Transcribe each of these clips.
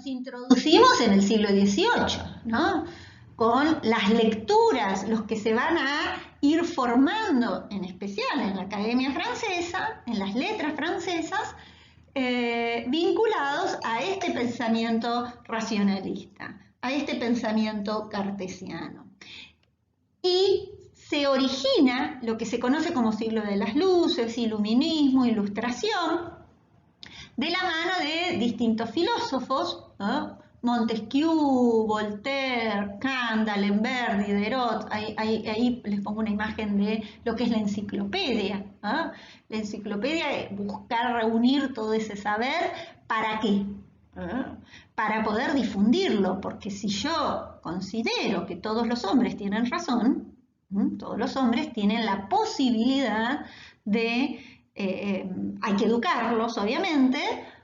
nos introducimos en el siglo XVIII, ¿no? Con las lecturas, los que se van a ir formando, en especial en la Academia Francesa, en las letras francesas, vinculados a este pensamiento racionalista, a este pensamiento cartesiano. Y se origina lo que se conoce como siglo de las luces, iluminismo, ilustración, de la mano de distintos filósofos, ¿no? Montesquieu, Voltaire, Kant, D'Alembert, Diderot. Ahí les pongo una imagen de lo que es la enciclopedia, ¿no? La enciclopedia es buscar reunir todo ese saber, ¿para qué? ¿No? Para poder difundirlo, porque si yo considero que todos los hombres tienen razón, todos los hombres tienen la posibilidad de, hay que educarlos obviamente,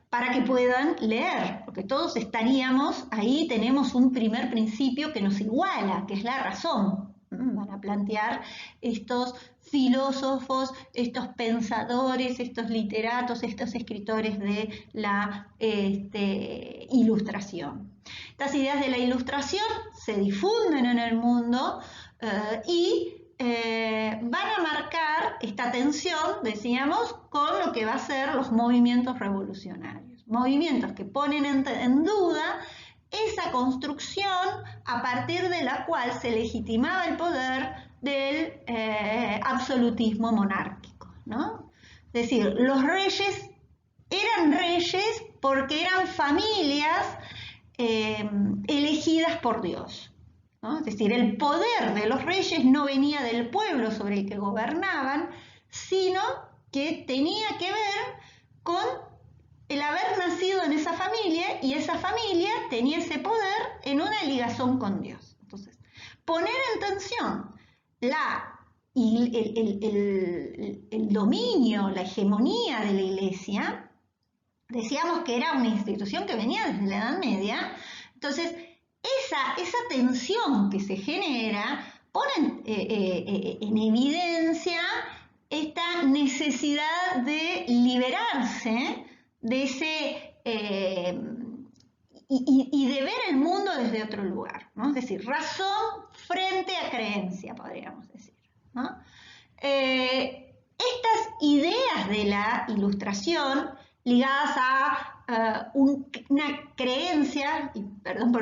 para que puedan leer, porque todos estaríamos, ahí tenemos un primer principio que nos iguala, que es la razón. Van a plantear estos filósofos, estos pensadores, estos literatos, estos escritores de la ilustración. Estas ideas de la ilustración se difunden en el mundo y van a marcar esta tensión, decíamos, con lo que va a ser los movimientos revolucionarios. Movimientos que ponen en duda esa construcción a partir de la cual se legitimaba el poder del absolutismo monárquico, ¿no? Es decir, los reyes eran reyes porque eran familias elegidas por Dios, ¿no? Es decir, el poder de los reyes no venía del pueblo sobre el que gobernaban, sino que tenía que ver con el haber nacido en esa familia, y esa familia tenía ese poder en una ligación con Dios. Entonces, poner en tensión el dominio, la hegemonía de la Iglesia, decíamos que era una institución que venía desde la Edad Media. Entonces, esa tensión que se genera pone en evidencia esta necesidad de liberarse de ese y de ver el mundo desde otro lugar, ¿no? Es decir, razón frente a creencia, podríamos decir, ¿no? Estas ideas de la ilustración ligadas a una creencia, y perdón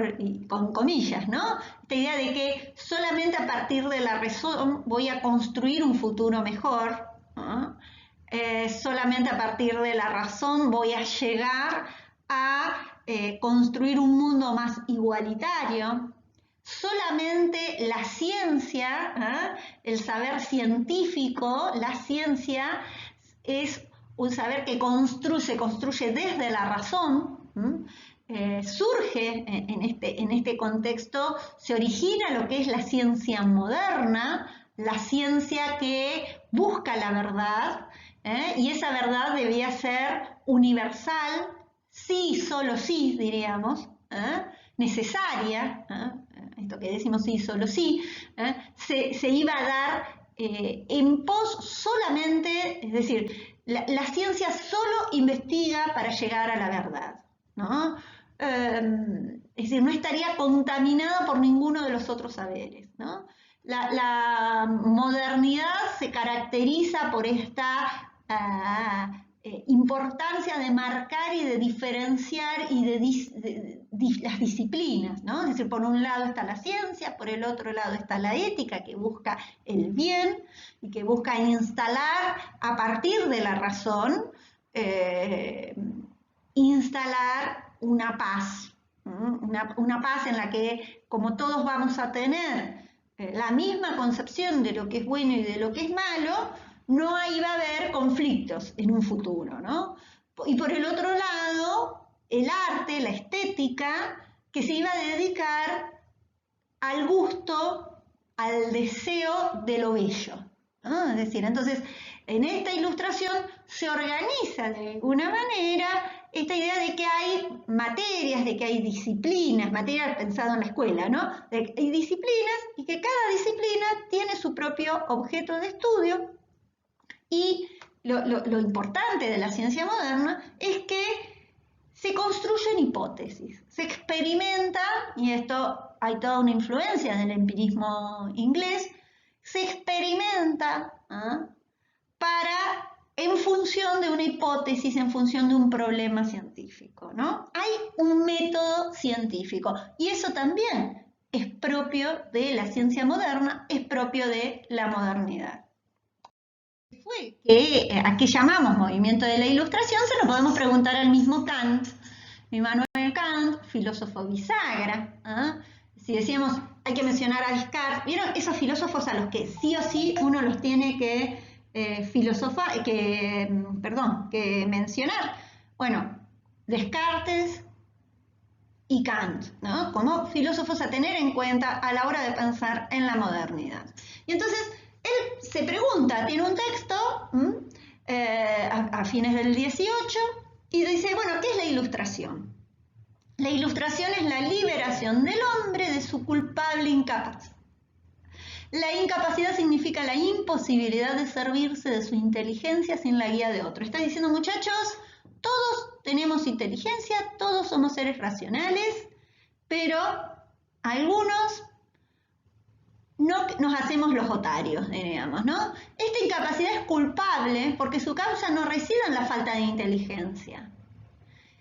con comillas, ¿no? Esta idea de que solamente a partir de la razón voy a construir un futuro mejor, ¿no? Solamente a partir de la razón voy a llegar a construir un mundo más igualitario. Solamente la ciencia, el saber científico, la ciencia es un saber que se construye desde la razón. Surge en este contexto, se origina lo que es la ciencia moderna, la ciencia que busca la verdad, y esa verdad debía ser universal, sí, solo sí, diríamos, necesaria, esto que decimos sí, solo sí, se iba a dar en pos solamente, es decir, la ciencia solo investiga para llegar a la verdad, ¿no? Es decir, no estaría contaminada por ninguno de los otros saberes, ¿no? La modernidad se caracteriza por esta importancia de marcar y de diferenciar y de las disciplinas, ¿no? Es decir, por un lado está la ciencia, por el otro lado está la ética, que busca el bien y que busca instalar a partir de la razón, instalar una paz, una paz en la que, como todos vamos a tener la misma concepción de lo que es bueno y de lo que es malo, no iba a haber conflictos en un futuro, ¿no? Y por el otro lado, el arte, la estética, que se iba a dedicar al gusto, al deseo de lo bello, ¿no? Es decir, entonces, en esta ilustración se organiza de alguna manera esta idea de que hay materias, de que hay disciplinas, materias pensado en la escuela, ¿no? De que hay disciplinas y que cada disciplina tiene su propio objeto de estudio. Y lo importante de la ciencia moderna es que se construyen hipótesis, se experimenta, y esto hay toda una influencia del empirismo inglés, se experimenta en función de una hipótesis, en función de un problema científico, ¿no? Hay un método científico y eso también es propio de la ciencia moderna, es propio de la modernidad. ¿A qué llamamos movimiento de la Ilustración? Se lo podemos preguntar al mismo Kant, Immanuel Kant, filósofo bisagra. Si decíamos, hay que mencionar a Descartes, ¿vieron esos filósofos a los que sí o sí uno los tiene que que mencionar? Bueno, Descartes y Kant, ¿no? Como filósofos a tener en cuenta a la hora de pensar en la modernidad. Y entonces, él se pregunta, tiene un texto a fines del 18 y dice, bueno, ¿qué es la ilustración? La ilustración es la liberación del hombre de su culpable incapacidad. La incapacidad significa la imposibilidad de servirse de su inteligencia sin la guía de otro. Está diciendo, muchachos, todos tenemos inteligencia, todos somos seres racionales, pero algunos no nos hacemos los otarios, digamos, ¿no? Esta incapacidad es culpable porque su causa no reside en la falta de inteligencia,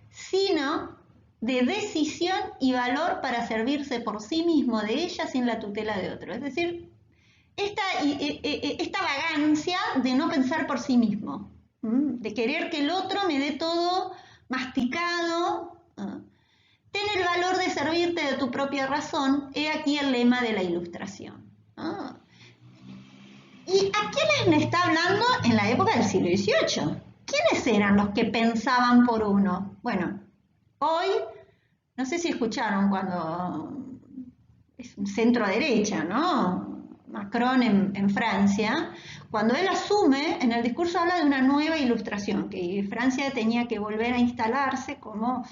sino de decisión y valor para servirse por sí mismo de ella sin la tutela de otro. Es decir, esta vagancia de no pensar por sí mismo, de querer que el otro me dé todo masticado. Ten el valor de servirte de tu propia razón, he aquí el lema de la Ilustración. ¿Y a quiénes me está hablando en la época del siglo XVIII? ¿Quiénes eran los que pensaban por uno? Bueno, hoy, no sé si escucharon cuando es centro derecha, ¿no? Macron en Francia, cuando él asume, en el discurso habla de una nueva ilustración, que Francia tenía que volver a instalarse como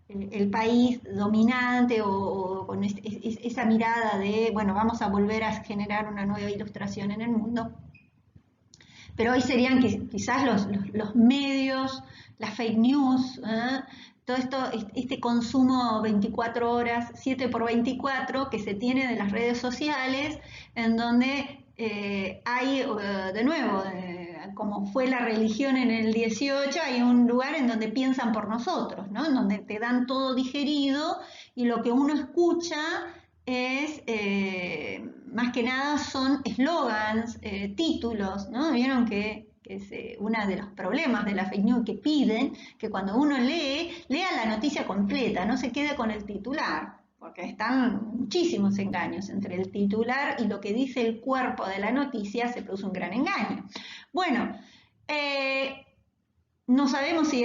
el país dominante o con esa mirada de, bueno, vamos a volver a generar una nueva ilustración en el mundo. Pero hoy serían quizás los medios, las fake news, todo esto, este consumo 24 horas, 7 por 24 que se tiene de las redes sociales, en donde hay, de nuevo, como fue la religión en el 18, hay un lugar en donde piensan por nosotros, ¿no? En donde te dan todo digerido y lo que uno escucha es, más que nada son eslogans, títulos, ¿no? Vieron que es uno de los problemas de la fake news, que piden que cuando uno lea la noticia completa, no se quede con el titular, porque están muchísimos engaños entre el titular y lo que dice el cuerpo de la noticia, se produce un gran engaño. Bueno, no sabemos si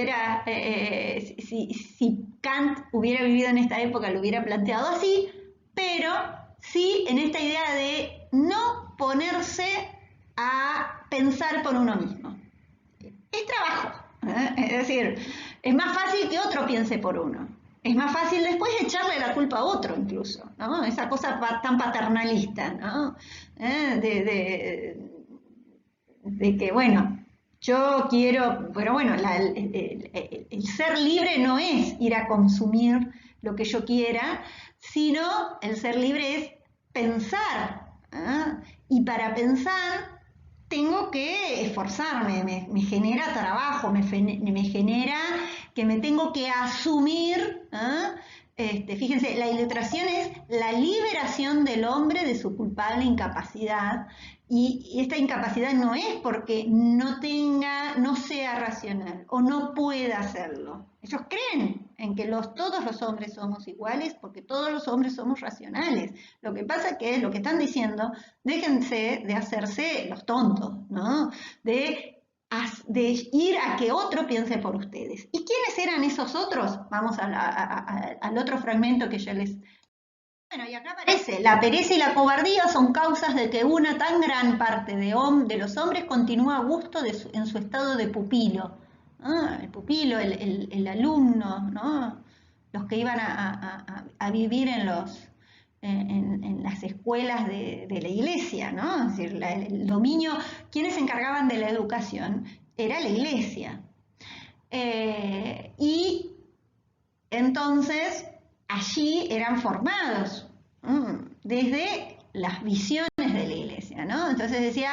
si Kant hubiera vivido en esta época, lo hubiera planteado así, pero sí en esta idea de no ponerse a pensar por uno mismo. Es trabajo, es decir, es más fácil que otro piense por uno. Es más fácil después echarle la culpa a otro incluso, ¿no? Esa cosa tan paternalista, ¿no? De que, bueno, yo quiero, pero bueno, el ser libre no es ir a consumir lo que yo quiera, sino el ser libre es pensar. Y para pensar tengo que esforzarme, me genera trabajo, me genera que me tengo que asumir. Fíjense, la ilustración es la liberación del hombre de su culpable incapacidad, y esta incapacidad no es porque no sea racional o no pueda hacerlo. Ellos creen en que todos los hombres somos iguales porque todos los hombres somos racionales. Lo que pasa es que lo que están diciendo, déjense de hacerse los tontos, ¿no? De ir a que otro piense por ustedes. ¿Y quiénes eran esos otros? Vamos al otro fragmento que yo les... Bueno, y acá aparece, la pereza y la cobardía son causas de que una tan gran parte de los hombres continúa a gusto en su estado de pupilo. El pupilo, el alumno, ¿no? Los que iban a vivir en las escuelas de la iglesia, ¿no? Es decir, el dominio, quienes se encargaban de la educación era la iglesia. Y Entonces, allí eran formados desde las visiones de la iglesia, ¿no? Entonces decía,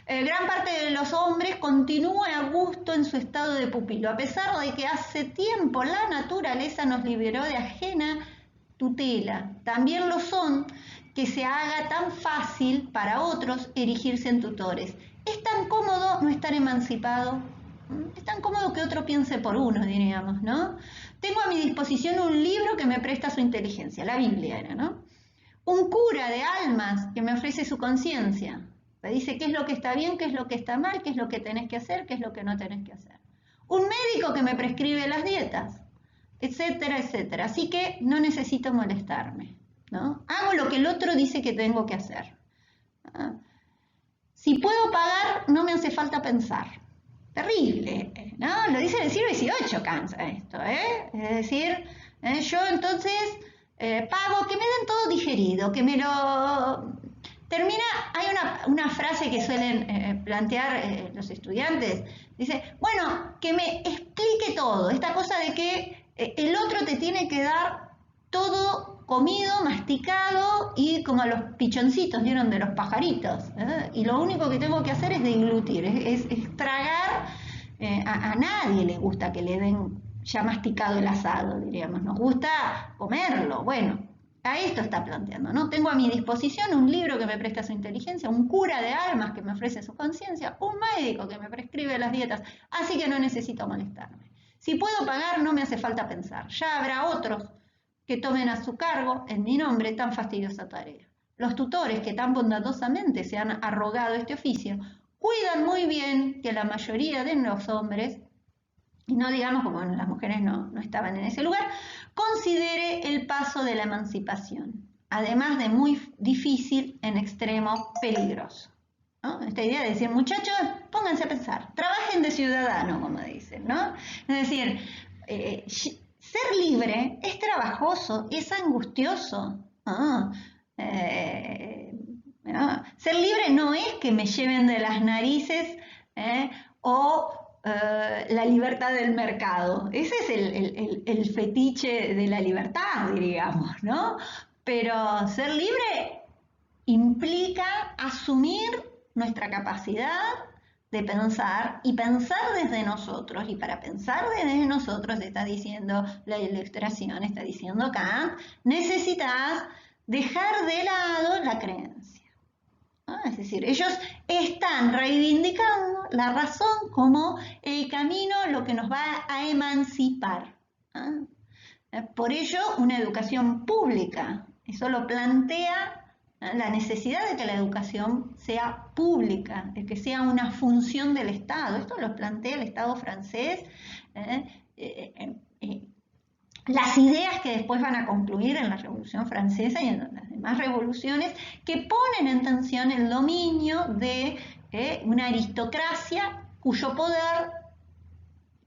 gran parte de los hombres continúa a gusto en su estado de pupilo, a pesar de que hace tiempo la naturaleza nos liberó de ajena tutela. También lo son que se haga tan fácil para otros erigirse en tutores. Es tan cómodo no estar emancipado. Es tan cómodo que otro piense por uno, diríamos, ¿no? Tengo a mi disposición un libro que me presta su inteligencia, la Biblia era, ¿no? Un cura de almas que me ofrece su conciencia. Me dice qué es lo que está bien, qué es lo que está mal, qué es lo que tenés que hacer, qué es lo que no tenés que hacer. Un médico que me prescribe las dietas, etcétera, etcétera. Así que no necesito molestarme, ¿no? Hago lo que el otro dice que tengo que hacer. ¿No? Si puedo pagar, no me hace falta pensar. Terrible, ¿no? Lo dice en el siglo XVIII, cansa esto, ¿eh? Es decir, yo entonces pago, que me den todo digerido, que me lo... Termina, hay una frase que suelen plantear los estudiantes, dice, bueno, que me explique todo, esta cosa de que el otro te tiene que dar todo comido, masticado y como a los pichoncitos, ¿vieron? De los pajaritos. Y lo único que tengo que hacer es deglutir, es tragar. A nadie le gusta que le den ya masticado el asado, diríamos. Nos gusta comerlo. Bueno, a esto está planteando, ¿no? Tengo a mi disposición un libro que me presta su inteligencia, un cura de almas que me ofrece su conciencia, un médico que me prescribe las dietas, así que no necesito molestarme. Si puedo pagar, no me hace falta pensar. Ya habrá otros que tomen a su cargo, en mi nombre, tan fastidiosa tarea. Los tutores que tan bondadosamente se han arrogado este oficio cuidan muy bien que la mayoría de los hombres, y no digamos como las mujeres no estaban en ese lugar, considere el paso de la emancipación, además de muy difícil, en extremo peligroso. ¿No? Esta idea de decir, muchachos, pónganse a pensar, trabajen de ciudadano, como dicen, ¿no? Es decir, ser libre es trabajoso, es angustioso. Ser libre no es que me lleven de las narices o la libertad del mercado. Ese es el fetiche de la libertad, diríamos, ¿no? Pero ser libre implica asumir nuestra capacidad de pensar y pensar desde nosotros. Y para pensar desde nosotros, está diciendo la Ilustración, está diciendo Kant, necesitas dejar de lado la creencia. ¿No? Es decir, ellos están reivindicando la razón como el camino, lo que nos va a emancipar. ¿No? Por ello, una educación pública, eso lo plantea la necesidad de que la educación sea pública, de que sea una función del Estado. Esto lo plantea el Estado francés. Las ideas que después van a concluir en la Revolución Francesa y en las demás revoluciones, que ponen en tensión el dominio de una aristocracia cuyo poder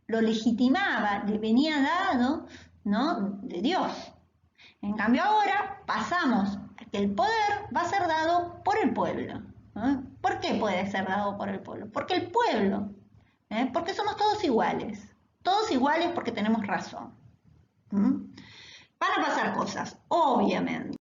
lo legitimaba, le venía dado, ¿no?, de Dios. En cambio ahora pasamos a que el poder va a ser dado por el pueblo. ¿Por qué puede ser dado por el pueblo? Porque el pueblo, porque somos todos iguales porque tenemos razón. Van a pasar cosas, obviamente.